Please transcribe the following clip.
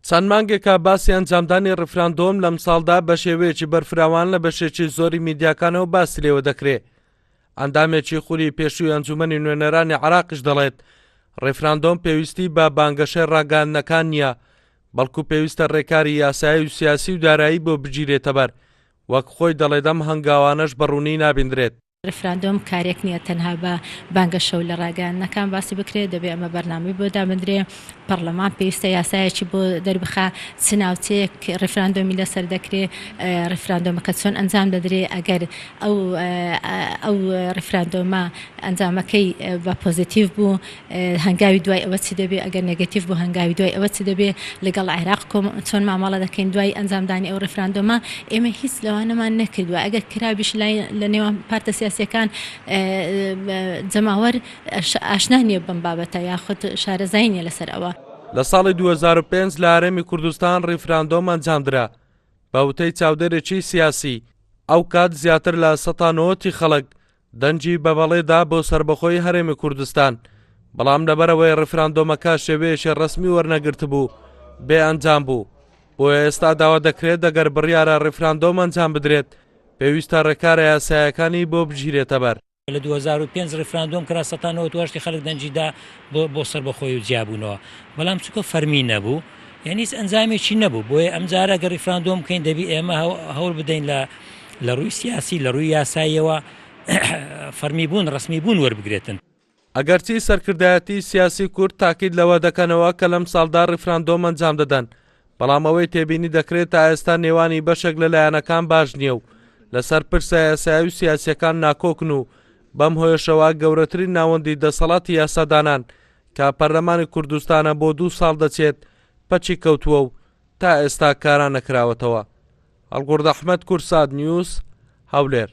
چەند مانگێکە باسی ئەنجامدانی ریفراندۆم لەم ساڵدا بە شێوەیەکی بەرفراوان لە بەشێکی زۆری میدیاکانەوە باسی لێوە دەکرێت. ئەندامێکی خولی پێشووی ئەنجومەنی نوێنەرانی عێراقیش دەڵێت ریفراندۆم پێویستی بە بانگەشەی ڕاگەاندنەکان نییە، بەڵکو پێویستە ڕێکاری یاسایی و سیاسی و داراییە بۆ بگیرێتە بەر، وەک خۆی دەڵێت ئەم هەنگاوانەش بەڕوونی نابیندرێت. ریفراندۆم کارێک نییە تەنها بە بانگەشە و لە ڕاگەاندنەکان باسی بکرێت، دەبێت ئەمە بەرنامەی بۆ دابدرێ، پەرلەمان پێویستە یاسایەکی بۆ دەربخا، چناوچەیەک ریفراندۆمی لەسەر دەکرێت، ریفراندۆمەکە چۆن ئەنجام دەدرێت، ئەگەر ئەو ریفراندۆمە ئەنجامەکەی بە پۆزیتیڤ بوو هەنگاوی دوای ئەوە چی دەبێت، ئەگەر نێگەتیڤ بوو هەنگاوی دوای ئەوە چی دەبێت، لەگەڵ عێراق چۆن مامەڵە دەکەین دوای ئەنجامدانی ئەو ریفراندۆمە. ئێمە هیچ لەوانەمان نەکردووە، ئەگەر کرابیش لە نێوان پارتە سیاسیەکان جەماوەر ئاشنا نییە بەم بابەتە یاخود شارەزایی نییە لەسەر ئەوە. لە ساڵی 2005 لە هەرێمی کوردستان ریفراندۆم ئەنجامدرا بە وتەی چاودێرێکی سیاسی. ئەو کات زیاتر لە 90 خەڵک دەنجی بە بەڵێدا بۆ سربەخۆی هەرێمی کوردستان، بەڵام لەبەرەوەی ریفراندۆمەکە شێوەیەکی ڕسمی وەرنەگرت بوو بێ ئەنجام بوو. بۆ ئێستا داوا دەکرێت دەگەر بڕیارە ریفراندۆم ئەنجام بدرێت پێویستە ڕێکارە یاساییەکانی بۆ بگیرێتە بەر. لە 2005 ریفراندۆم کرا 98 خەڵک دەنجیدا بۆ سەربەخۆی و جیابوونەوە، بەڵام چکە فەرمی نەبوو، یعنی هیچ ئەنجامێکی نەبوو. بۆیە ئەم جارە گە ریفراندۆم بکەین دەبی ئێمە هەوڵ بدەین لە ڕووی سیاسی لە ڕووی یاساییەوە فەرمی بوون ڕسمی بوون وەربگرێتن. ئەگەرچی سەرکردایەتی سیاسی کورد تاکید لەوە دەکەنەوە کە لەم ساڵدا ریفراندۆم ئەنجام دەدەن، بەڵام ئەوەی تێبینی دەکرێت تا ئێستا نێوانی بەشێک لەلایەنەکان باش نییە و لەسەر پرسە یاسایی و سیاسیەکان ناکۆکن و بەم هۆیشەوە گەورەترین ناوەندی دەسەڵاتی یاسادانان کە پەرلەمانی کوردستانە بۆ 2 ساڵ دەچێت پەچی کەوتووە و تا ئێستا کاران نەکراوەتەوە. هەڵگورد ئەحمەد، کوردسات نیوز، هەولێر.